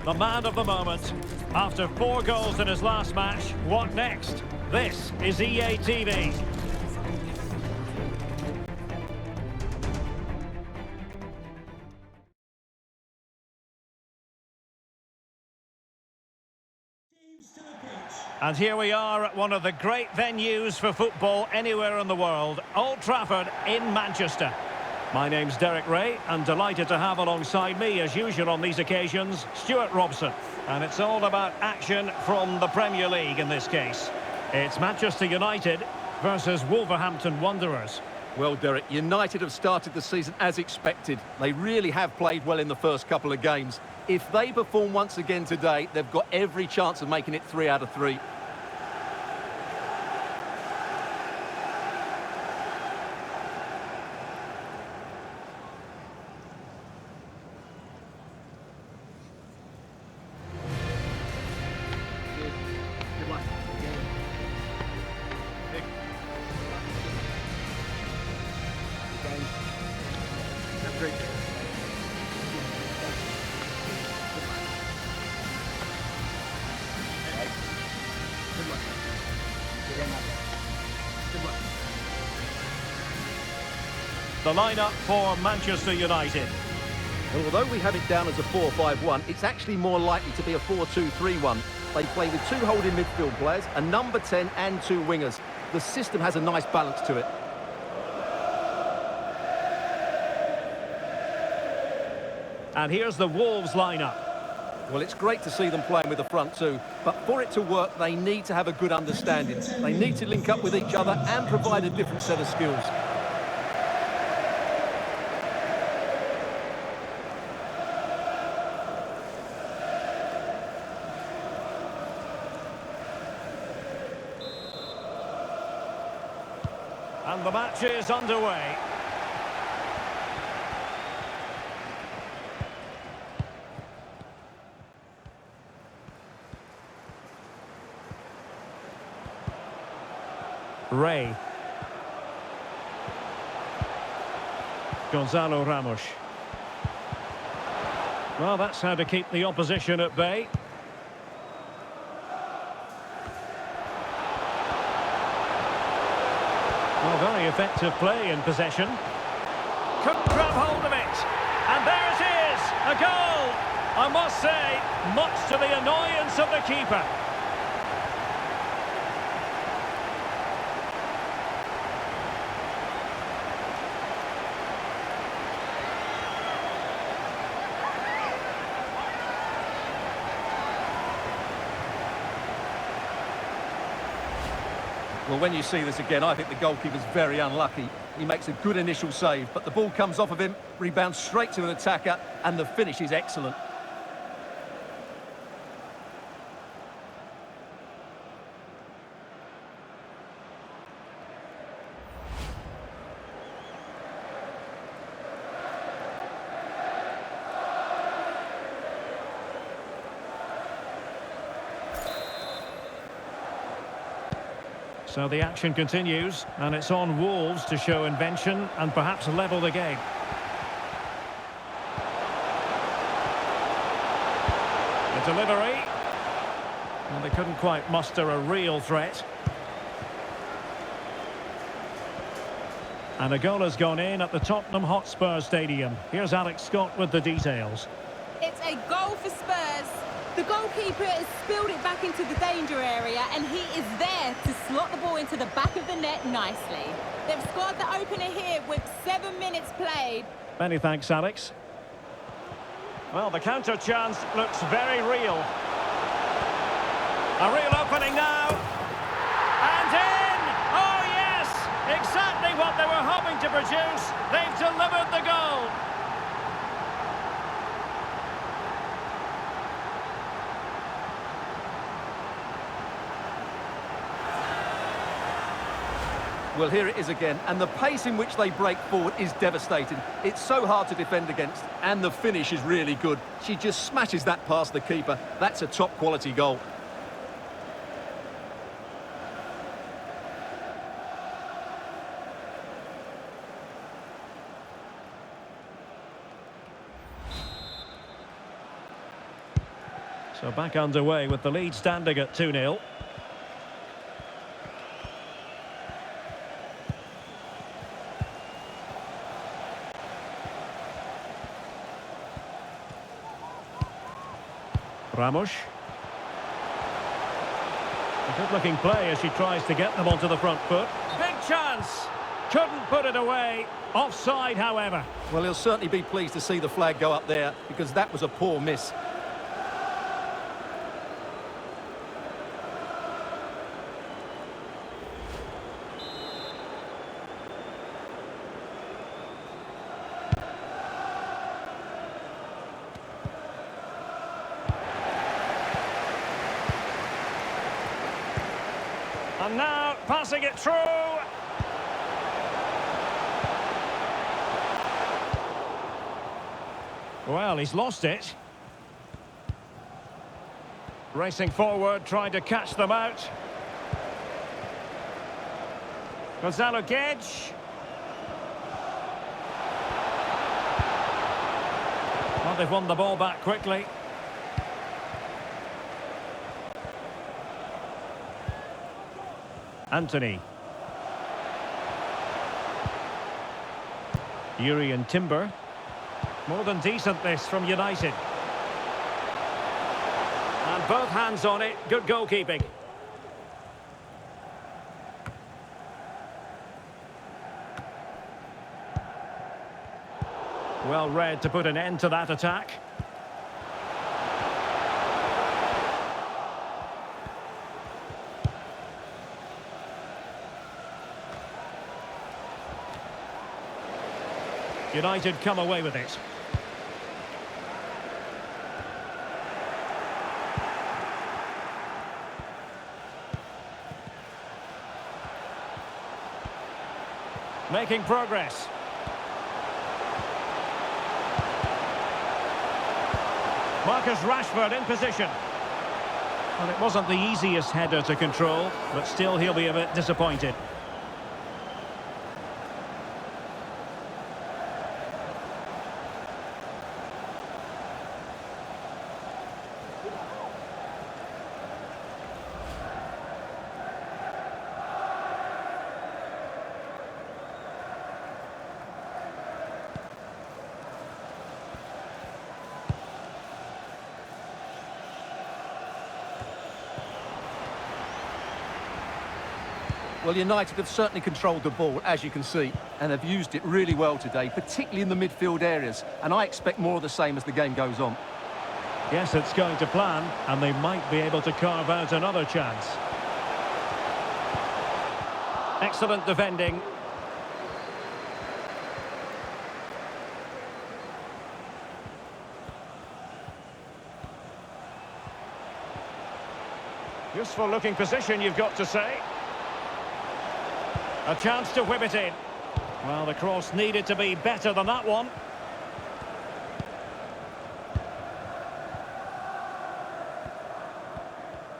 the man of the moment. After 4 goals in his last match, what next? This is EA TV. And here we are at one of the great venues for football anywhere in the world, Old Trafford in Manchester. My name's Derek Ray, and delighted to have alongside me, as usual on these occasions, Stuart Robson. And it's all about action from the Premier League in this case. It's Manchester United versus Wolverhampton Wanderers. Well, Derek, United have started the season as expected. They really have played well in the first couple of games. If they perform once again today, they've got every chance of making it 3 out of 3. The lineup for Manchester United. Well, although we have it down as a 4-5-1, it's actually more likely to be a 4-2-3-1. They play with 2 holding midfield players, a number 10 and 2 wingers. The system has a nice balance to it. And here's the Wolves lineup. Well, it's great to see them playing with the front two, but for it to work, they need to have a good understanding. They need to link up with each other and provide a different set of skills. And the match is underway. Ray. Gonzalo Ramos. Well, that's how to keep the opposition at bay. Well, very effective play in possession. Couldn't grab hold of it. And there it is, a goal. I must say, much to the annoyance of the keeper. Well, when you see this again, I think the goalkeeper's very unlucky. He makes a good initial save, but the ball comes off of him, rebounds straight to an attacker, and the finish is excellent. So the action continues, and it's on Wolves to show invention and perhaps level the game. The delivery. Well, they couldn't quite muster a real threat. And a goal has gone in at the Tottenham Hotspur Stadium. Here's Alex Scott with the details. It's a goal for Spurs. The goalkeeper has spilled it back into the danger area, and he is there to slot the ball into the back of the net nicely. They've scored the opener here with 7 minutes played. Many thanks, Alex. Well, the counter chance looks very real. A real opening now. And in! Oh, yes! Exactly what they were hoping to produce. They've delivered the goal. Well, here it is again, and the pace in which they break forward is devastating. It's so hard to defend against, and the finish is really good. She just smashes that past the keeper. That's a top-quality goal. So back underway with the lead standing at 2-0. Ramos. A good-looking play as she tries to get them onto the front foot. Big chance! Couldn't put it away. Offside, however. Well, he'll certainly be pleased to see the flag go up there, because that was a poor miss. And now, passing it through. Well, he's lost it. Racing forward, trying to catch them out. Gonzalo Gage. Well, they've won the ball back quickly. Anthony. Yuri and Timber. More than decent this from United. And both hands on it. Good goalkeeping. Well read to put an end to that attack. United come away with it. Making progress. Marcus Rashford in position. Well, it wasn't the easiest header to control, but still he'll be a bit disappointed. Well, United have certainly controlled the ball, as you can see, and have used it really well today, particularly in the midfield areas, and I expect more of the same as the game goes on. Yes, it's going to plan, and they might be able to carve out another chance. Excellent defending. Useful looking position, you've got to say. A chance to whip it in. Well, the cross needed to be better than that one.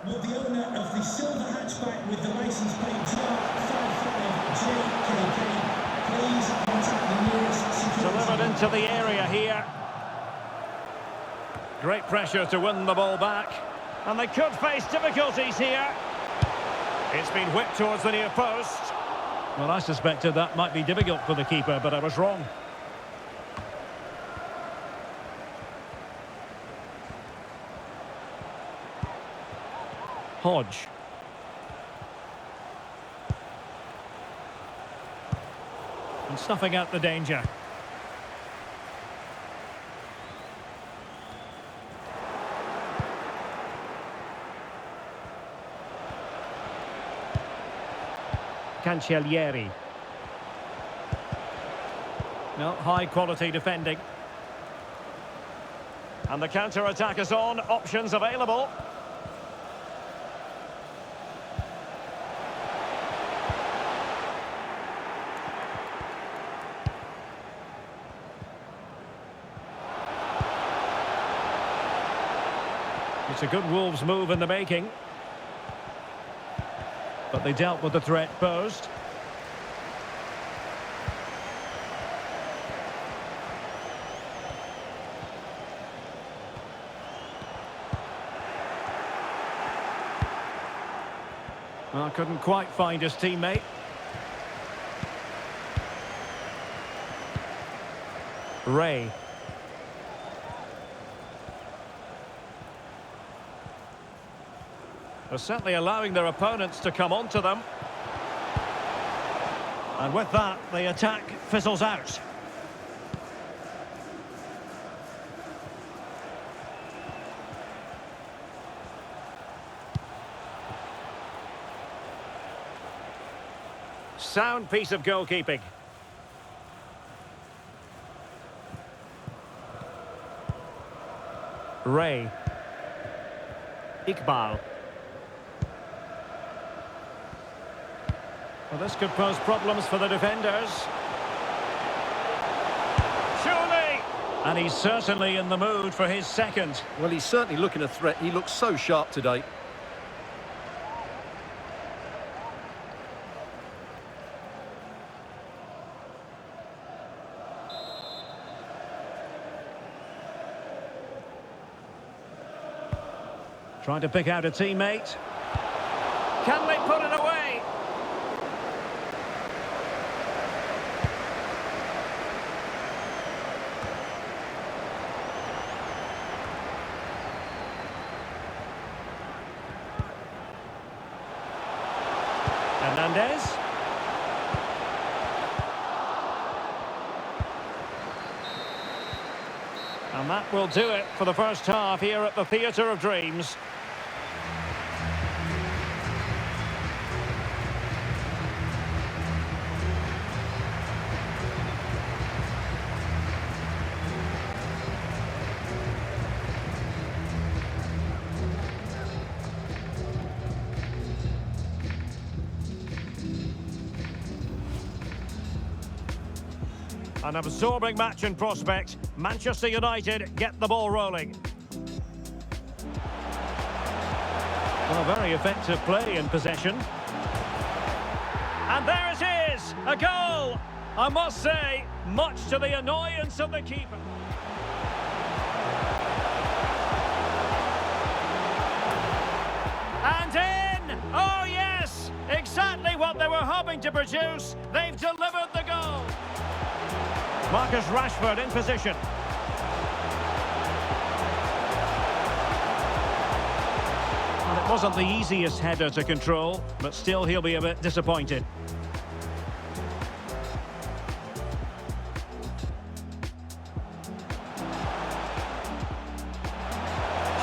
Will the owner of the silver hatchback with the license plate GR55JKK please contact the nearest security? Delivered into the area here. Great pressure to win the ball back. And they could face difficulties here. It's been whipped towards the near post. Well, I suspected that might be difficult for the keeper, but I was wrong. Hodge. And snuffing out the danger. Cancellieri. No, high quality defending. And the counter-attack is on, options available. It's a good Wolves move in the making. But they dealt with the threat posed. Well, couldn't quite find his teammate. Ray. They're certainly allowing their opponents to come onto them. And with that, the attack fizzles out. Sound piece of goalkeeping. Ray. Iqbal. Well, this could pose problems for the defenders. Surely! And he's certainly in the mood for his second. Well, he's certainly looking a threat. He looks so sharp today. Trying to pick out a teammate. Can they put it away? Hernandez. And that will do it for the first half here at the Theatre of Dreams. An absorbing match in prospect. Manchester United get the ball rolling. Well, very effective play in possession. And there it is! A goal! I must say, much to the annoyance of the keeper. And in! Oh yes! Exactly what they were hoping to produce. They've delivered the goal. Marcus Rashford in position. Well, it wasn't the easiest header to control, but still he'll be a bit disappointed.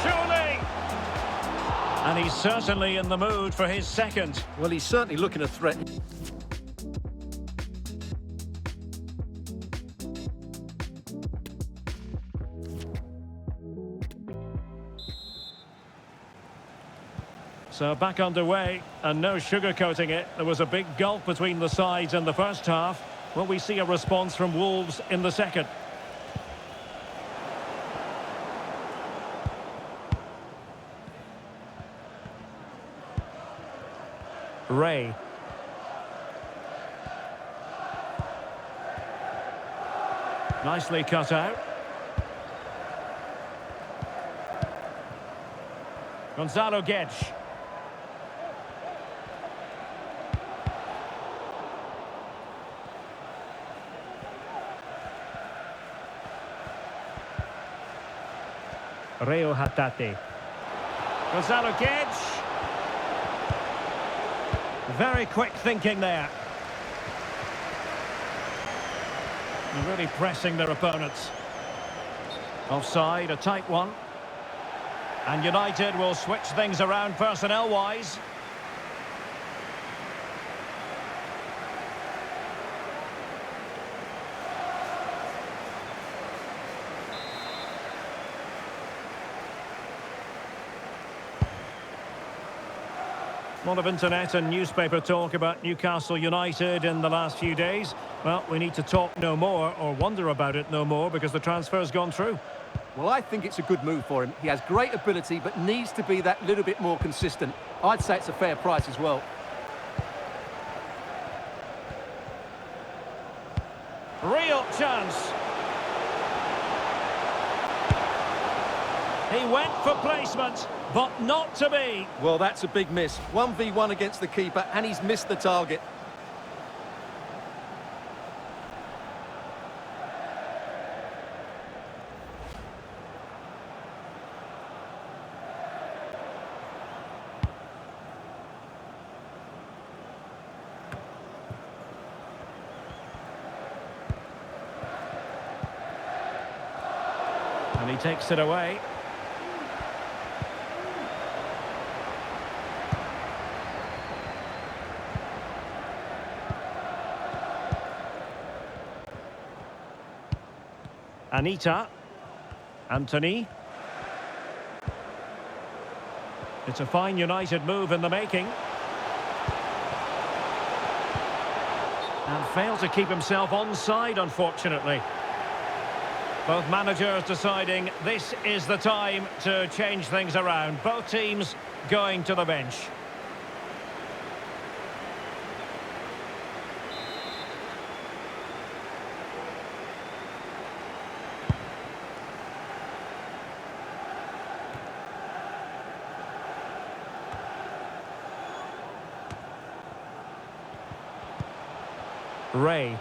Surely! And he's certainly in the mood for his second. Well, he's certainly looking a threat. So back underway, and no sugarcoating it. There was a big gulf between the sides in the first half. Will we see a response from Wolves in the second? Ray. Nicely cut out. Gonzalo Guedes. Reo Hatate. Gonzalo Guedes. Very quick thinking there. And really pressing their opponents. Offside, a tight one. And United will switch things around personnel-wise. A lot of internet and newspaper talk about Newcastle United in the last few days. Well, we need to talk no more, or wonder about it no more, because the transfer's gone through. Well, I think it's a good move for him. He has great ability, but needs to be that little bit more consistent. I'd say it's a fair price as well. Real chance. He went for placement, but not to be. Well, that's a big miss. 1v1 against the keeper, and he's missed the target. And he takes it away. Anita. Anthony. It's a fine United move in the making. And failed to keep himself onside, unfortunately. Both managers deciding this is the time to change things around. Both teams going to the bench. Ray.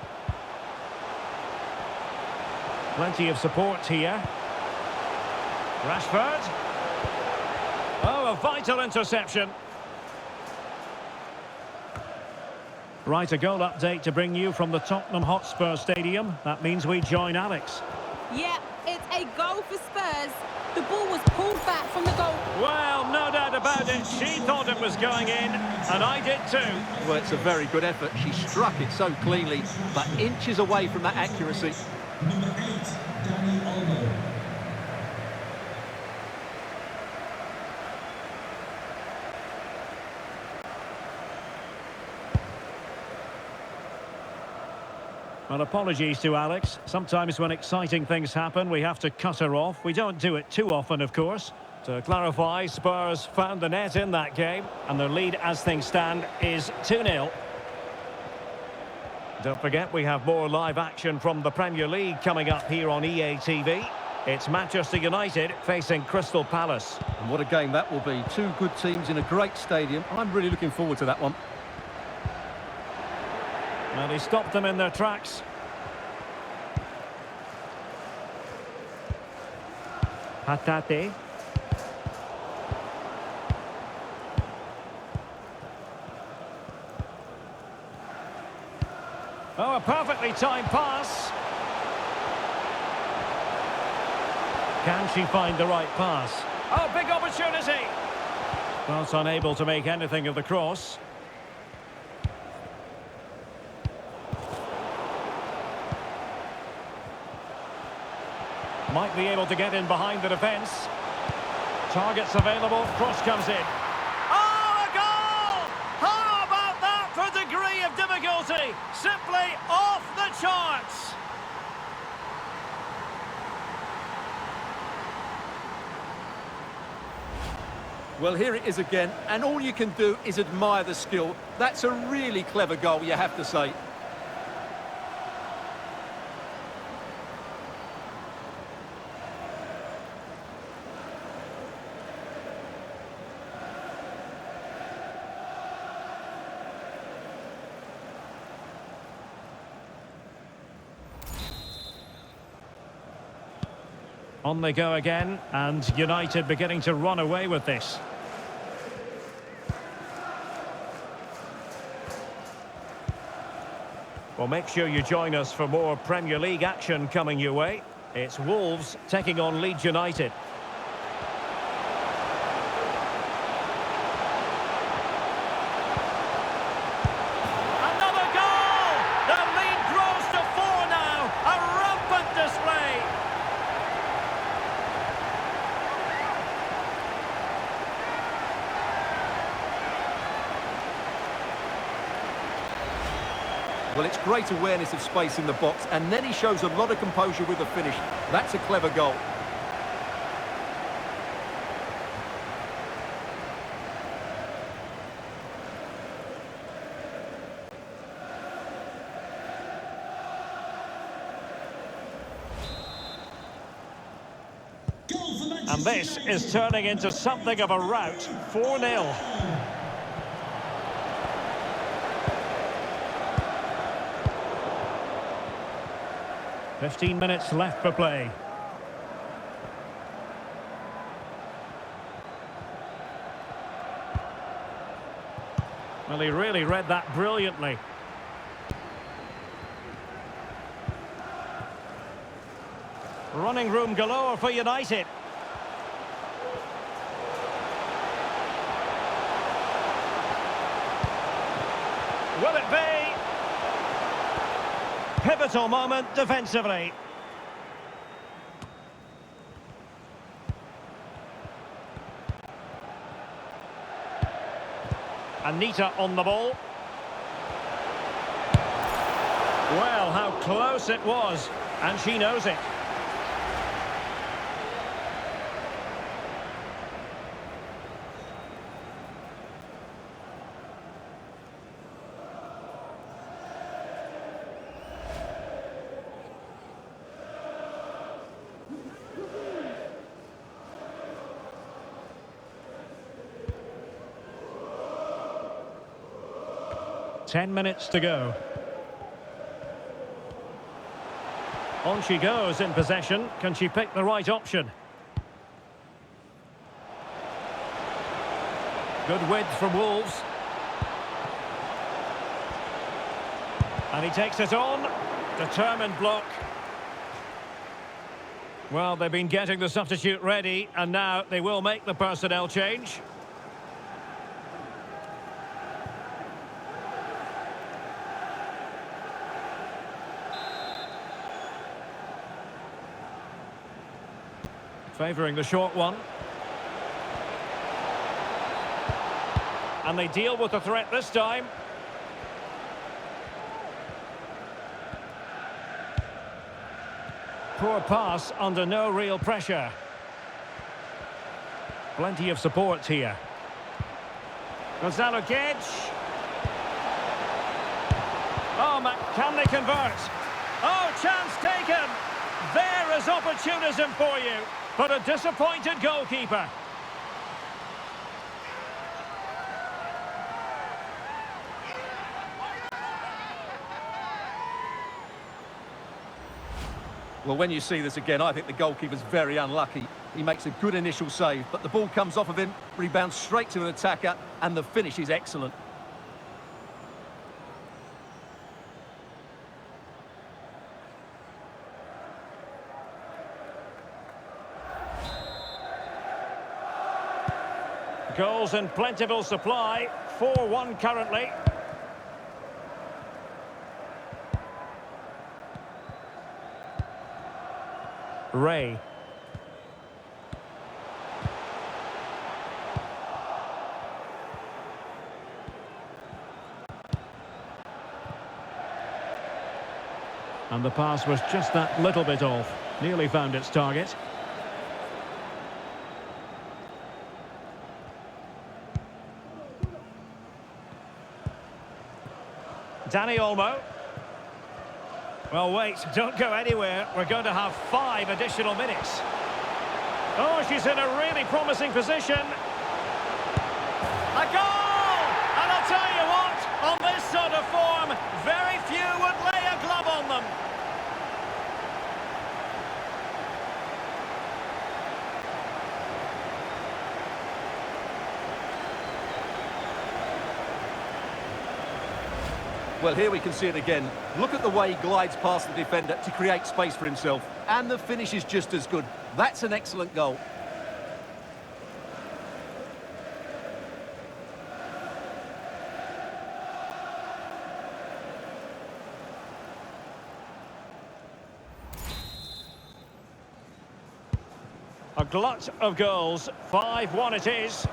Plenty of support here. Rashford. Oh, a vital interception. Right, a goal update to bring you from the Tottenham Hotspur Stadium. That means we join Alex. Yeah, it's a goal for Spurs. The ball was pulled back from the goal. Well, no doubt about it. She thought it was going in, and I did too. Well, it's a very good effort. She struck it so cleanly, but inches away from that accuracy. Number 8, Danny Olmo. Well, apologies to Alex. Sometimes when exciting things happen, we have to cut her off. We don't do it too often, of course. To clarify, Spurs found the net in that game, and their lead as things stand is 2-0. Don't forget, we have more live action from the Premier League coming up here on EA TV. It's Manchester United facing Crystal Palace. And what a game that will be. Two good teams in a great stadium. I'm really looking forward to that one. Well, he stopped them in their tracks. Hatate. Oh, a perfectly timed pass. Can she find the right pass? Oh, big opportunity. Well, it's unable to make anything of the cross. Might be able to get in behind the defence. Targets available, cross comes in. Oh, a goal! How about that for degree of difficulty? Simply off the charts. Well, here it is again, and all you can do is admire the skill. That's a really clever goal, you have to say. On they go again, and United beginning to run away with this. Well, make sure you join us for more Premier League action coming your way. It's Wolves taking on Leeds United. Another goal! The lead grows to 4 now. A rampant display. Well, it's great awareness of space in the box, and then he shows a lot of composure with the finish. That's a clever goal. Goal for Manchester And this is turning into something of a rout. 4-0. "15 minutes left for play. Well, he really read that brilliantly. Running room galore for United. Will it be? Pivotal moment defensively. Anita on the ball. Well, how close it was, and she knows it. Ten minutes to go. On she goes in possession. Can she pick the right option? Good width from Wolves. And he takes it on. Determined block. Well, they've been getting the substitute ready, and now they will make the personnel change. Favouring the short one. And they deal with the threat this time. Poor pass under no real pressure. Plenty of support here. Gonzalo Gage. Oh, can they convert? Oh, chance taken. There is opportunism for you. But a disappointed goalkeeper. Well, when you see this again, I think the goalkeeper's very unlucky. He makes a good initial save, but the ball comes off of him, rebounds straight to an attacker, and the finish is excellent. Goals in plentiful supply. 4-1 currently. Ray. And the pass was just that little bit off. Nearly found its target. Danny Olmo. Well, wait, don't go anywhere. We're going to have 5 additional minutes. Oh, she's in a really promising position. A goal! And I'll tell you what, on this sort of form, very few would lay a glove on them. Well, here we can see it again. Look at the way he glides past the defender to create space for himself. And the finish is just as good. That's an excellent goal. A glut of goals. 5-1 it is.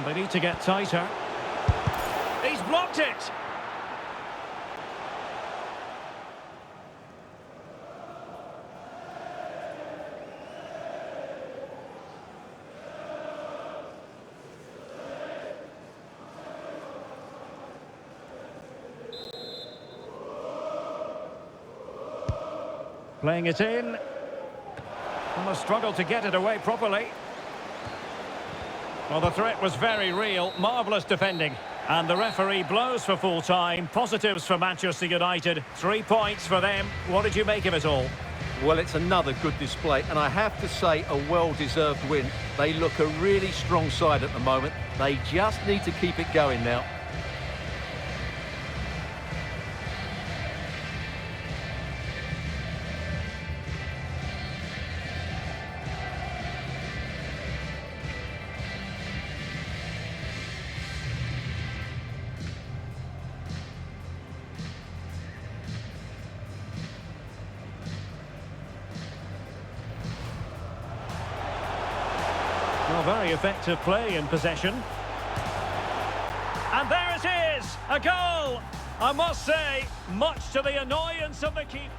They need to get tighter. He's blocked it. Playing it in. And a struggle to get it away properly. Well, the threat was very real. Marvellous defending. And the referee blows for full time. Positives for Manchester United. 3 points for them. What did you make of it all? Well, it's another good display, and I have to say a well-deserved win. They look a really strong side at the moment. They just need to keep it going now. Well, very effective play in possession. And there it is, a goal! I must say, much to the annoyance of the keeper.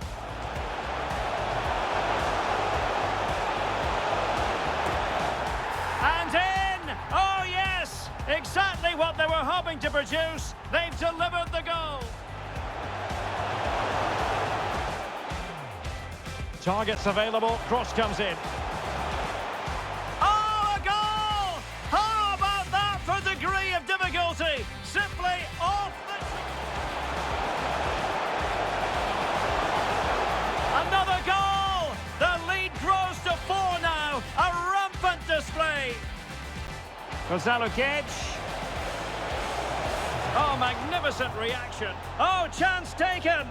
And in! Oh yes! Exactly what they were hoping to produce. They've delivered the goal. Targets available, cross comes in. Simply off the... Another goal! The lead grows to 4 now. A rampant display. Laguage. Oh, magnificent reaction. Oh, chance taken.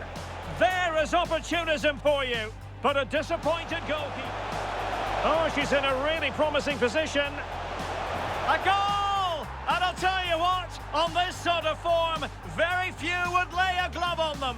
There is opportunism for you. But a disappointed goalkeeper. Oh, she's in a really promising position. A goal! And I'll tell you what, on this sort of form, very few would lay a glove on them.